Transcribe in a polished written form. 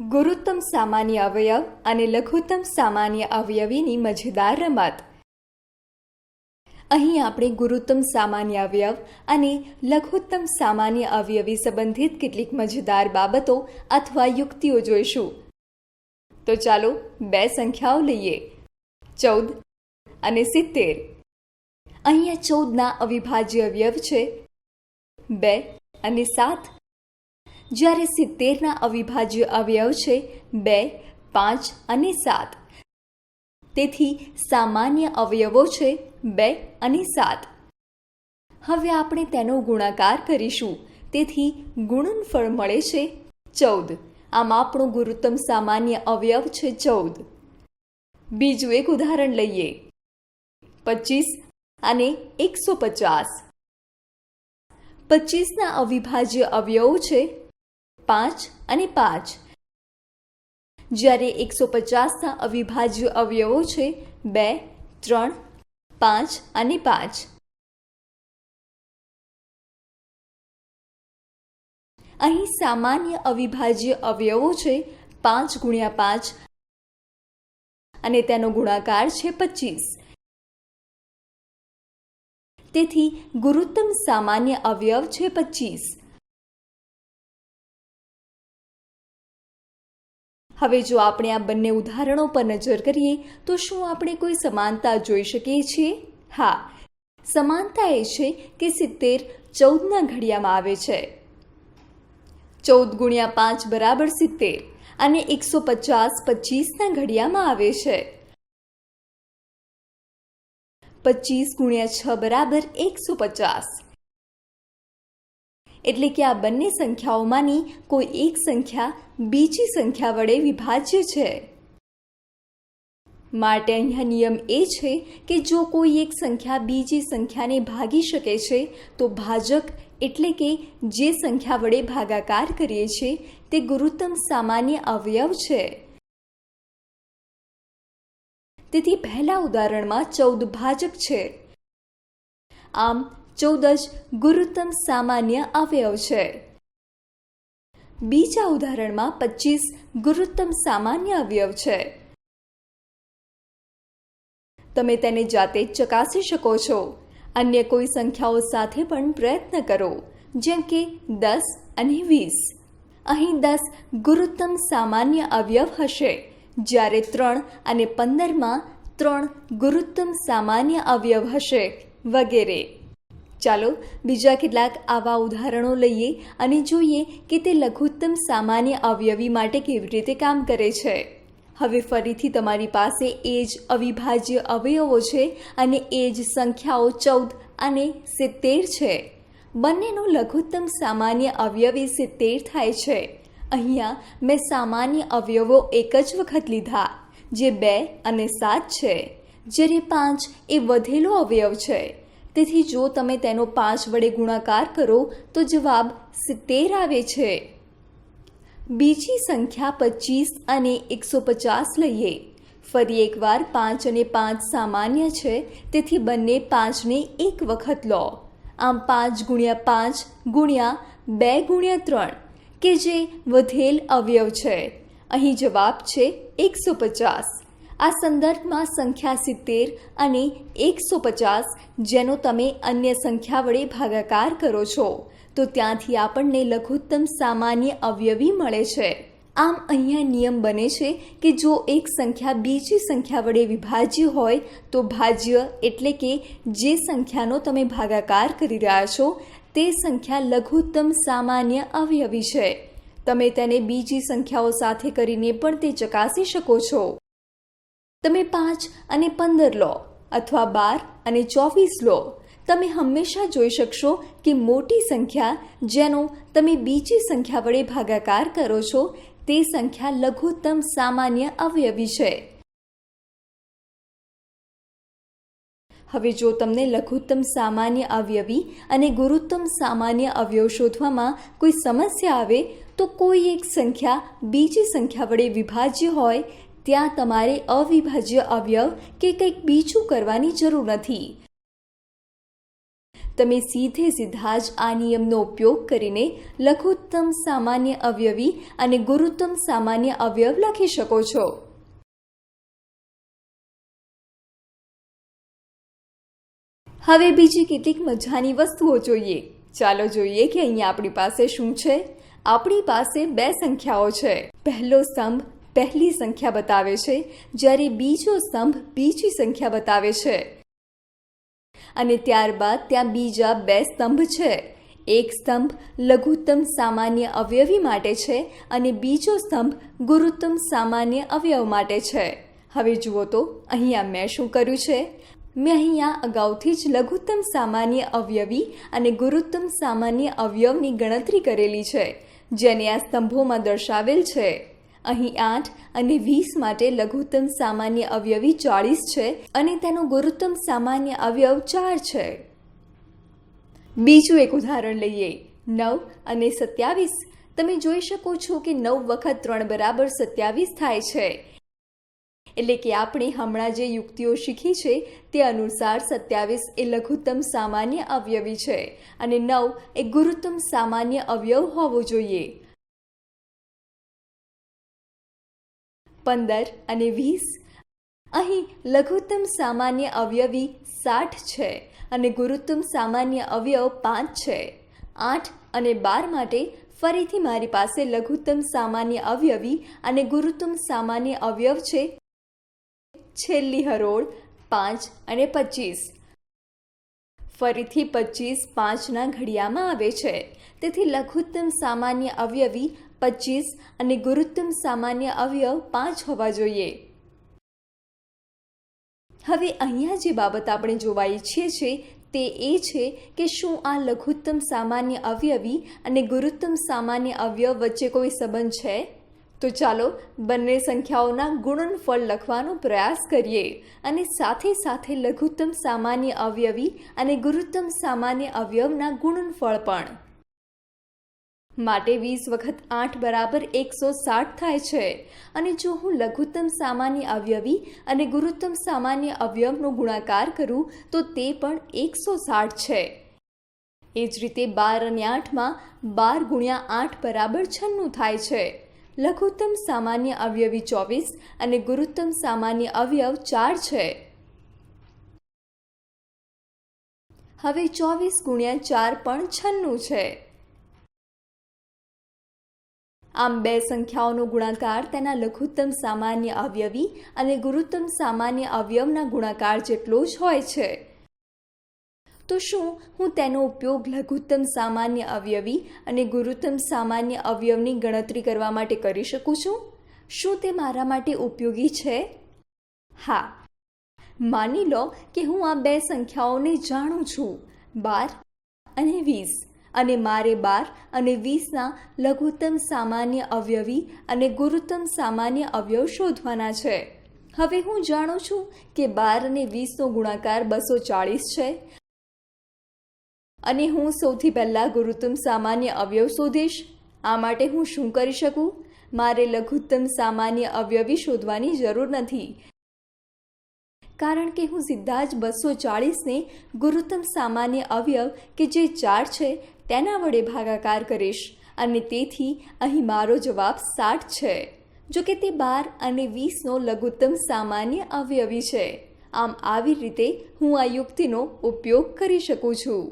ગુરુત્તમ સામાન્ય અવયવ અને લઘુત્તમ સામાન્ય અવયવીની મજેદાર રમત. અહીં આપણે ગુરુત્તમ સામાન્ય અવયવ અને લઘુત્તમ સામાન્ય અવયવી સંબંધિત કેટલીક મજેદાર બાબતો અથવા યુક્તિઓ જોઈશું. તો ચાલો બે સંખ્યાઓ લઈએ, 14 અને 70. અહીંયા 14ના અવિભાજ્ય અવયવ છે 2 અને 7, જ્યારે 70ના અવિભાજ્ય અવયવ છે 2, 5 અને 7. તેથી સામાન્ય અવયવો છે 2 અને 7. હવે આપણે તેનો ગુણાકાર કરીશું, તેથી ગુણનફળ મળે છે 14. આમ આપણો ગુરુત્તમ સામાન્ય અવયવ છે 14. બીજું એક ઉદાહરણ લઈએ, 25 અને 150. 25ના અવિભાજ્ય અવયવો છે 5 અને 5, જ્યારે 150ના અવિભાજ્ય અવયવો છે 2, 3, 5 અને 5. અહીં સામાન્ય અવિભાજ્ય અવયવો છે 5 ગુણ્યા 5 અને તેનો ગુણાકાર છે 25. તેથી ગુરુત્તમ સામાન્ય અવયવ છે 25. હવે જો આપણે આ બંને ઉદાહરણો પર નજર કરીએ તો શું આપણે કોઈ સમાનતા જોઈ શકીએ છીએ? હા, સમાનતા એ છે કે 70 14ના ઘડિયામાં આવે છે. 14 ગુણ્યા 5 બરાબર 70 અને 150 25ના ઘડિયામાં આવે છે. 25 ગુણ્યા 6 બરાબર 150. એટલે કે આ બંને સંખ્યાઓમાંની કોઈ એક સંખ્યા બીજી સંખ્યા વડે વિભાજ્ય છે. માટે અહીંયા નિયમ એ છે કે જો કોઈ એક સંખ્યા બીજી સંખ્યાને ભાગી શકે છે તો ભાજક એટલે કે જે સંખ્યા વડે ભાગાકાર કરીએ છીએ તે ગુરુત્તમ સામાન્ય અવયવ છે. તેથી પહેલા ઉદાહરણમાં 14 ભાજક છે, આમ 14 જ ગુરુત્તમ સામાન્ય અવયવ છે. બીજા ઉદાહરણમાં 25 ગુરુત્તમ સામાન્ય અવયવ છે. તમે તેને જાતે જ ચકાસી શકો છો. અન્ય કોઈ સંખ્યાઓ સાથે પણ પ્રયત્ન કરો, જેમ કે 10 અને 20. અહીં 10 ગુરુત્તમ સામાન્ય અવયવ હશે, જ્યારે 3 અને 15માં 3 ગુરુત્તમ સામાન્ય અવયવ હશે, વગેરે. ચાલો બીજા કેટલાક આવા ઉદાહરણો લઈએ અને જોઈએ કે તે લઘુત્તમ સામાન્ય અવયવી માટે કેવી રીતે કામ કરે છે. હવે ફરીથી તમારી પાસે એ જ અવિભાજ્ય અવયવો છે અને એ જ સંખ્યાઓ 14 અને 70 છે. બંનેનો લઘુત્તમ સામાન્ય અવયવી 70 થાય છે. અહીંયા મેં સામાન્ય અવયવો એક જ વખત લીધા, જે 2 અને 7 છે, જ્યારે 5 એ વધેલો અવયવ છે. તેથી જો તમે તેનો 5 વડે ગુણાકાર કરો તો જવાબ 70 આવે છે. બીજી સંખ્યા 25 અને 150 લઈએ. ફરી એકવાર 5 અને 5 સામાન્ય છે, તેથી બંને 5ને એક વખત લો. આમ 5 ગુણ્યા 5 ગુણ્યા 2 ગુણ્યા 3, કે જે વધેલ અવયવ છે. અહીં જવાબ છે 150. આ સંદર્ભમાં સંખ્યા 70 અને 150 જેનો તમે અન્ય સંખ્યા વડે ભાગાકાર કરો છો તો ત્યાંથી આપણને લઘુત્તમ સામાન્ય અવયવી મળે છે. આમ અહીંયા નિયમ બને છે કે જો એક સંખ્યા બીજી સંખ્યા વડે વિભાજ્ય હોય તો ભાજ્ય એટલે કે જે સંખ્યાનો તમે ભાગાકાર કરી રહ્યા છો તે સંખ્યા લઘુત્તમ સામાન્ય અવયવી છે. તમે તેને બીજી સંખ્યાઓ સાથે કરીને પણ તે ચકાસી શકો છો. તમે 5 અને 15 લો અથવા 12 અને 24 લો, તમે હંમેશા જોઈ શકશો કે મોટી સંખ્યા જેનો તમે બીજી સંખ્યા વડે ભાગાકાર કરો છો તે સંખ્યા લઘુત્તમ સામાન્ય અવયવી છે. હવે જો તમને લઘુત્તમ સામાન્ય અવયવી અને ગુરુત્તમ સામાન્ય અવયવ શોધવામાં કોઈ સમસ્યા આવે તો કોઈ એક સંખ્યા બીજી સંખ્યા વડે વિભાજ્ય હોય ત્યાં તમારે અવિભાજ્ય અવયવ કે કંઈક બીજું કરવાની જરૂર નથી. તમે સીધા જ આ નિયમનો ઉપયોગ કરીને લઘુત્તમ સામાન્ય અવયવી અને ગુરુત્તમ સામાન્ય અવયવ લખી શકો છો. હવે બીજી કેટલીક મજાની વસ્તુઓ જોઈએ. ચાલો જોઈએ કે અહીંયા આપણી પાસે શું છે. આપણી પાસે બે સંખ્યાઓ છે. પહેલો સ્તંભ પહેલી સંખ્યા બતાવે છે, જ્યારે બીજો સ્તંભ બીજી સંખ્યા બતાવે છે. અને ત્યારબાદ ત્યાં બીજા બે સ્તંભ છે. એક સ્તંભ લઘુત્તમ સામાન્ય અવયવી માટે છે અને બીજો સ્તંભ ગુરુત્તમ સામાન્ય અવયવ માટે છે. હવે જુઓ તો અહીંયા મેં શું કર્યું છે. મેં અહીંયા અગાઉથી જ લઘુત્તમ સામાન્ય અવયવી અને ગુરુત્તમ સામાન્ય અવયવની ગણતરી કરેલી છે, જેને આ સ્તંભોમાં દર્શાવેલ છે. અહીં 8 અને 20 માટે લઘુત્તમ સામાન્ય અવયવી 40 છે અને તેનો ગુરુત્તમ સામાન્ય અવયવ 4 છે. બીજું એક ઉદાહરણ લઈએ. 9 અને 27. તમે જોઈ શકો છો કે 9 વખત 3 બરાબર 27 થાય છે. એટલે કે આપણે હમણાં જે યુક્તિઓ શીખી છે તે અનુસાર 27 એ લઘુત્તમ સામાન્ય અવયવી છે અને 9 એ ગુરુત્તમ સામાન્ય અવયવ હોવો જોઈએ. 15 અને 20. અહીં લઘુત્તમ સામાન્ય અવયવી 60 છે અને ગુરુત્તમ સામાન્ય અવયવ 5 છે. 8 અને 12 માટે ફરીથી મારી પાસે લઘુત્તમ સામાન્ય અવયવી અને ગુરુત્તમ સામાન્ય અવયવ છે. છેલ્લી હરોળ 5 અને 25. ફરીથી 25 5ના ઘડિયામાં આવે છે. તેથી લઘુત્તમ સામાન્ય અવયવી 25 અને ગુરુત્તમ સામાન્ય અવયવ 5 હોવા જોઈએ. હવે અહીંયા જે બાબત આપણે જોવા ઈચ્છીએ છીએ તે એ છે કે શું આ લઘુત્તમ સામાન્ય અવયવી અને ગુરુત્તમ સામાન્ય અવયવ વચ્ચે કોઈ સંબંધ છે? તો ચાલો બંને સંખ્યાઓના ગુણનફળ લખવાનો પ્રયાસ કરીએ અને સાથે સાથે લઘુત્તમ સામાન્ય અવયવી અને ગુરુત્તમ સામાન્ય અવયવના ગુણનફળ પણ. માટે 20 વખત 8 બરાબર 160 થાય છે અને જો હું લઘુત્તમ સામાન્ય અવયવી અને ગુરુત્તમ સામાન્ય અવયવનો ગુણાકાર કરું તો તે પણ 160 છે. એ જ રીતે 12 અને 8માં 12 ગુણ્યા 8 બરાબર 96 થાય છે. લઘુત્તમ સામાન્ય અવયવી 24 અને ગુરુત્તમ સામાન્ય અવયવ 4 છે. હવે 24 ગુણ્યા 4 પણ 96 છે. આમ બે સંખ્યાઓનો ગુણાકાર તેના લઘુત્તમ સામાન્ય અવયવી અને ગુરુત્તમ સામાન્ય અવયવના ગુણાકાર જેટલો જ હોય છે. તો શું હું તેનો ઉપયોગ લઘુત્તમ સામાન્ય અવયવી અને ગુરુત્તમ સામાન્ય અવયવની ગણતરી કરવા માટે કરી શકું છું? શું તે મારા માટે ઉપયોગી છે? હા. માની લો કે હું આ બે સંખ્યાઓને જાણું છું, 12 અને 20, અને મારે 12 અને 20ના લઘુત્તમ સામાન્ય અવયવી અને ગુરુત્તમ સામાન્ય અવયવ શોધવાના છે. હવે હું જાણું છું કે 12 અને 20નો ગુણાકાર 240 છે અને હું સૌથી પહેલાં ગુરુત્તમ સામાન્ય અવયવ શોધીશ. આ માટે હું શું કરી શકું? મારે લઘુત્તમ સામાન્ય અવયવી શોધવાની જરૂર નથી, કારણ કે હું સીધા જ 240ને ગુરુત્તમ સામાન્ય અવયવ કે જે 4 છે તેના વડે ભાગાકાર કરીશ અને તેથી અહીં મારો જવાબ 60 છે. જો કે તે 12 અને 20નો લઘુત્તમ સામાન્ય અવયવી છે. આમ આવી રીતે હું આ યુક્તિનો ઉપયોગ કરી શકું છું.